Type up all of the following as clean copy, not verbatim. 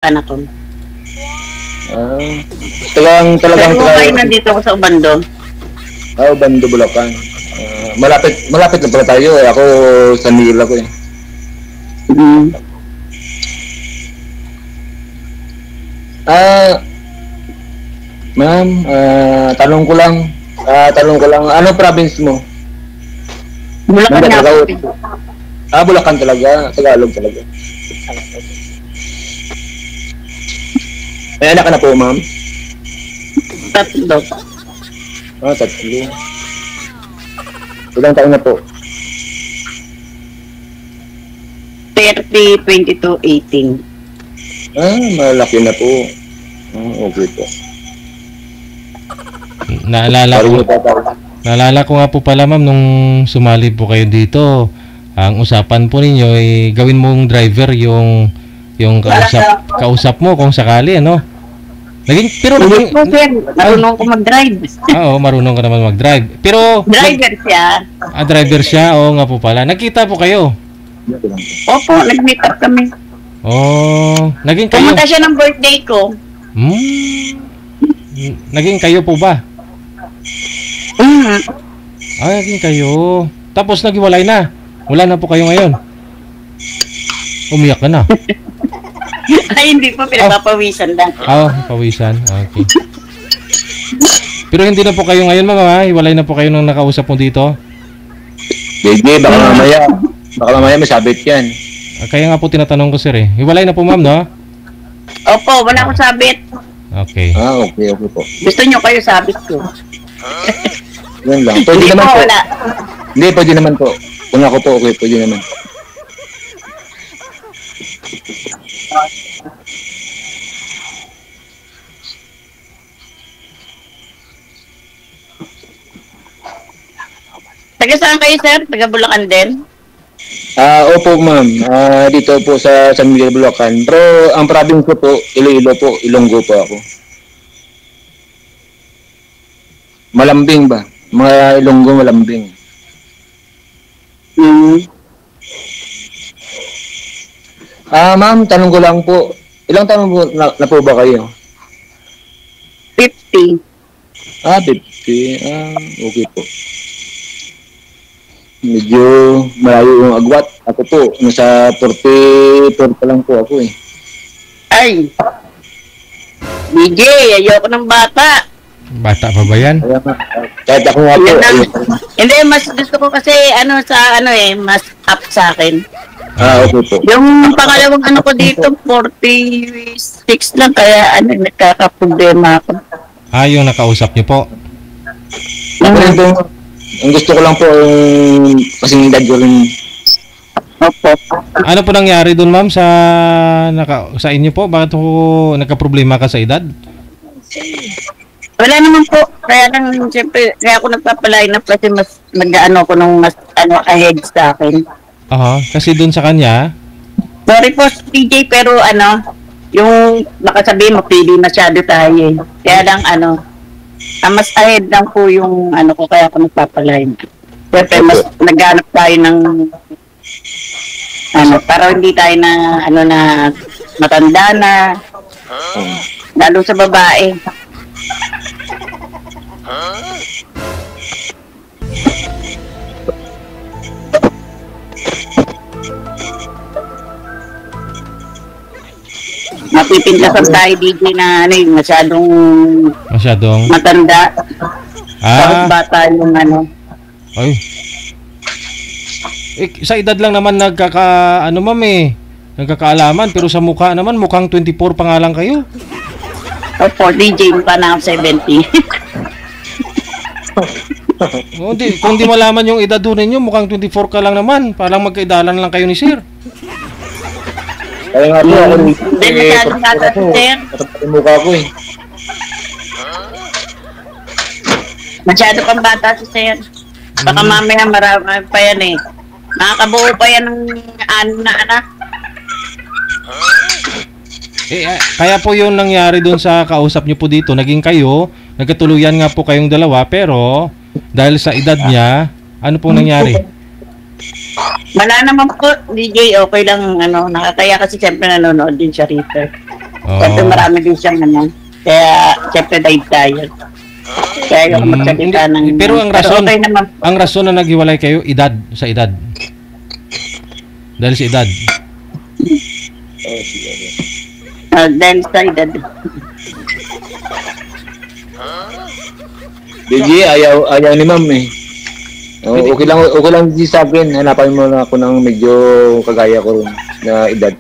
anak ko. Ah, talagang Pero kayo nandito ako sa Ubando. Bando, Bulacan. Malapit na pala tayo eh. Ako, San Miguel ako eh. Mm. Ma'am, tanong ko lang, ano province mo? Bulacan nga Mindanao. po. Bulacan talaga, Tagalog talaga. May anak ka na po, ma'am? Tatlo. Tatlo. Ilang taon na po? 30, 22, 18. Malaki na po. Okay po. Naalala ko nga po pala ma'am nung sumali po kayo dito, ang usapan po ninyo ay gawin mong driver yung kausap mo kung sakali ano. Marunong ko mag-drive. Oo, marunong ka naman mag-drive. Pero Driver siya. Driver siya. Oo nga po pala. Nagkita po kayo. Opo, nag-meet up kami. Naging kayo. Pumunta siya ng birthday ko. Naging kayo po ba? Mm. Naging kayo. Tapos naghiwalay na. Wala na po kayo ngayon. Umiyak ka na. Ay, hindi po, pinagpapawisan lang. Pawisan. Okay. Pero hindi na po kayo ngayon, mama. Hiwalay na po kayo nung nakausap mo dito. Hindi, baka mamaya may sabit yan. Kaya nga po tinatanong ko, sir eh. Hiwalay na po, ma'am, no? Opo, wala akong sabit. Okay. Okay po. Gusto nyo kayo sabit ko? Yan lang. Pwede Hindi naman po, po. wala. Hindi, pwede naman po. Kung ako po, okay, pwede naman. Taga saan kayo, sir? Taga Bulacan din? Opo, ma'am. Dito po sa San Miguel, Bulacan. Pero ang province ko po, Iloilo po, Ilonggo po ako. Malambing ba? Mga Ilonggo, Malambing. Ma'am, tanong ko lang po. Ilang taon po na po ba kayo? 50. 50. Okay po. Medyo malayo yung agwat. Ako po, nasa 44 pa lang po ako eh. Ay! DJ, ayoko ng bata. Bata pa ba yan? Kahit ako nga po. Yan ang, hindi, mas gusto ko kasi mas up sa akin. Okay po. Yung pangalawang ko dito, 46 lang, kaya nagkakaproblema ako. Yung nakausap niyo po. Ang gusto ko lang po, kasing edad ko rin. Opo. Ano po nangyari doon, ma'am, sa inyo po? Bakit po nagka-problema ka sa edad? Wala naman po. Kaya lang, siyempre, kaya ako nagpapaline up kasi mas nag-ano ko nung mas ahead sa akin. Kasi doon sa kanya, Sorry po, TJ, pero yung nakasabi mo, pili masyado tayo eh. Kaya lang mas ahead lang po yung ko, kaya ako nagpapaline. Siyempre, mas naghanap tayo ng para hindi tayo na matanda na, lalo sa babae. Mapipintasan tayo DJ na masyadong matanda. Tapos bata yung Ay. Sa edad lang naman ma'am eh. Nagkakaalaman, pero sa mukha naman mukhang 24 pa nga lang kayo. Opo, DJ pa na 70. Kung di malaman yung edad doon ninyo, mukhang 24 ka lang naman. Parang magkaidalan lang kayo ni sir. Kaya nga po, ako Hindi masyadong bata si sir. yung mukha ko eh. Masyado pang bata si sir. Baka mamaya marami pa yan eh. Nakakabuo pa yan ng na anak. Kaya po yung nangyari doon sa kausap niyo po dito, naging kayo, nagkatuluyan nga po kayong dalawa, pero dahil sa edad niya, ano pong nangyari? Wala naman po, DJ, okay lang, nakakaya kasi siyempre nanonood din siya rito. Siyempre marami din siyang ano. Kaya, siyempre dive tayo. Kaya yung magsalita ng... Pero ang rason, okay naman. ang rason na naghiwalay kayo, sa edad. Dahil sa edad. Dahil sa edad. DJ, ayaw ni ma'am eh. Okay lang din sa akin. Hanapan mo na ako ng medyo kagaya ko rin na edad.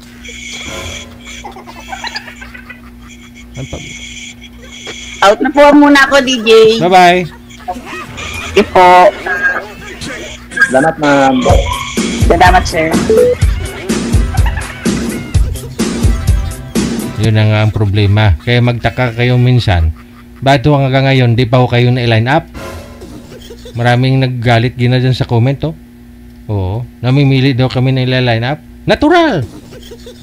Out na po muna ako, DJ. Bye-bye. Sige po. Salamat ma'am. Salamat, sir. Yun na nga ang problema. Kaya magtaka kayo minsan. Bakit hanggang ngayon, di pa ho kayo na-line up? Maraming naggalit gina dyan sa comment, oh. Oo. Namimili daw kami na ila-line up. Natural!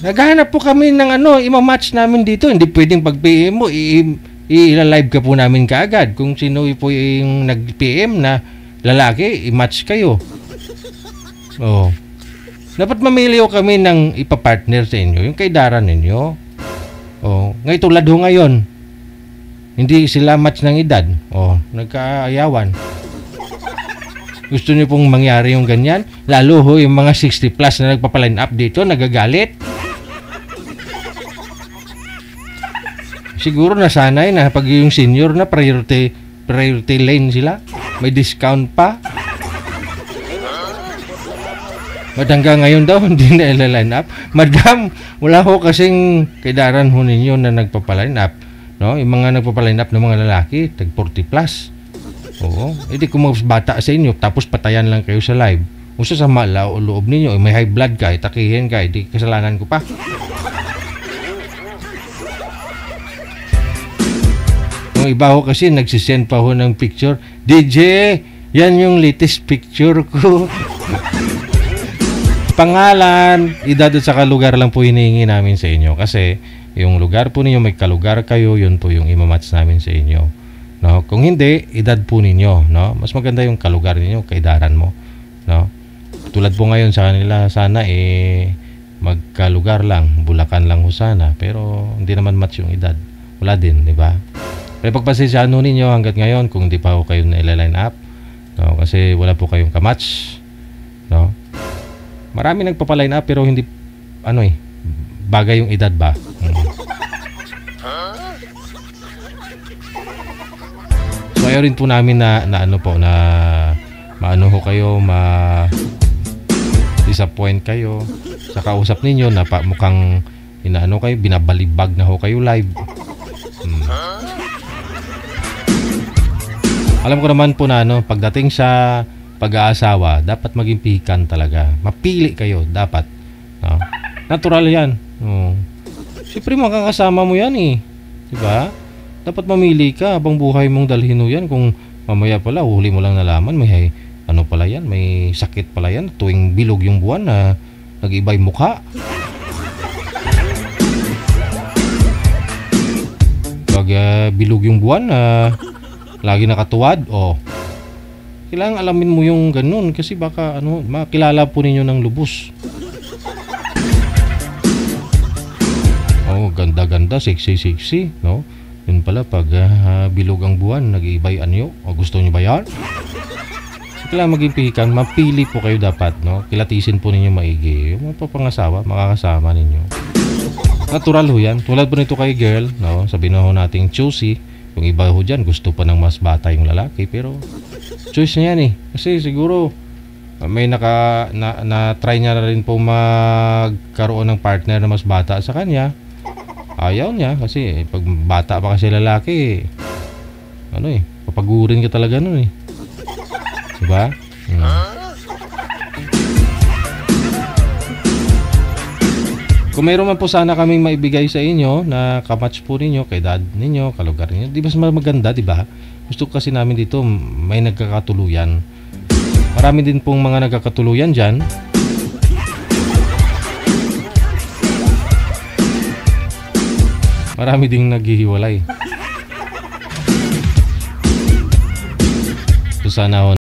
Naghahanap po kami ng ima-match namin dito. Hindi pwedeng pag-PM mo, i-live ka po namin kaagad. Kung sino po yung nag-PM na lalaki, i-match kayo. Oo. Dapat mamili ho kami ng ipapartner sa inyo, yung kaidaran ninyo. Oo. Ngayon tulad ho ngayon, hindi sila match ng edad. Oh, nagkaayawan. Gusto niyo pong mangyari yung ganyan? Lalo ho yung mga 60 plus na nagpapaline up dito, nagagalit. Siguro nasanay na pag yung senior na priority lane sila. May discount pa. Hanggang ngayon daw, hindi na ila-line up. Madam, wala ho kasing kaidaran ho ninyo na nagpapaline up. No, yung mga nagpapaline up ng mga lalaki, tag 40 plus. Oo. Hindi kung mas bata sa inyo, tapos patayan lang kayo sa live. Kung sa loob ninyo, may high blood ka, takihin ka, hindi kasalanan ko pa. Yung iba ho kasi, nagsisend pa ho ng picture. DJ, yan yung latest picture ko. Pangalan, edad at saka lugar lang po hinihingi namin sa inyo. Kasi, yung lugar po ninyo, may kalugar kayo, yun po yung imamatch namin sa inyo. No? Kung hindi, edad po ninyo. No? Mas maganda yung kalugar ninyo, kaidaran mo. No? Tulad po ngayon sa kanila, sana magkalugar lang, Bulacan lang ho sana. Pero hindi naman match yung edad. Wala din, di ba? Kaya pagpasensyahan ho ninyo hanggat ngayon kung hindi pa ho kayo na ila-line up. No? Kasi wala po kayong kamatch. No? Marami nagpapaline up pero hindi, bagay yung edad ba? So ayaw rin po namin na maano ho kayo, disappoint kayo sa kausap ninyo na mukhang kayo, binabalibag na ho kayo live. Alam ko naman po na pagdating sa pag-aasawa, dapat maging pihikan talaga. Mapili kayo, dapat. No? Natural yan. Siyempre makakasama mo yan eh. Diba? Dapat mamili ka habang buhay mong dalhin mo yan. Kung mamaya pala, huli mo lang nalaman, may pala yan, may sakit pala yan. Tuwing bilog yung buwan na nag-iba yung mukha. Pag bilog yung buwan na lagi nakatuwad, kailangan alamin mo yung ganun kasi baka makilala po ninyo ng lubos. Ganda-ganda, sexy, no? Yun pala pag bilog ang buwan, nag-iibay anyo. Gusto niyo ba yan? So, kailangan maging pihikan, mapili po kayo dapat, no? Kilatisin po ninyo maigi. Yung mga papangasawa, makakasama ninyo. Natural ho yan. Tulad po nito kay girl, no? Sabihin na ho nating choosy. Yung iba ho dyan, gusto pa ng mas bata yung lalaki. Pero, choice niya yan eh. Kasi siguro, may na-try niya na rin po magkaroon ng partner na mas bata sa kanya. Ayaw niya kasi pag bata pa kasi lalaki, papagurin ka talaga nun eh. Diba? Kung mayroon man po sana kaming maibigay sa inyo na kamatch po ninyo, kay dad ninyo, kalugar ninyo, di ba maganda, di ba? Gusto kasi namin dito may nagkakatuluyan. Marami din pong mga nagkakatuluyan dyan. Marami ding naghihiwalay. So sana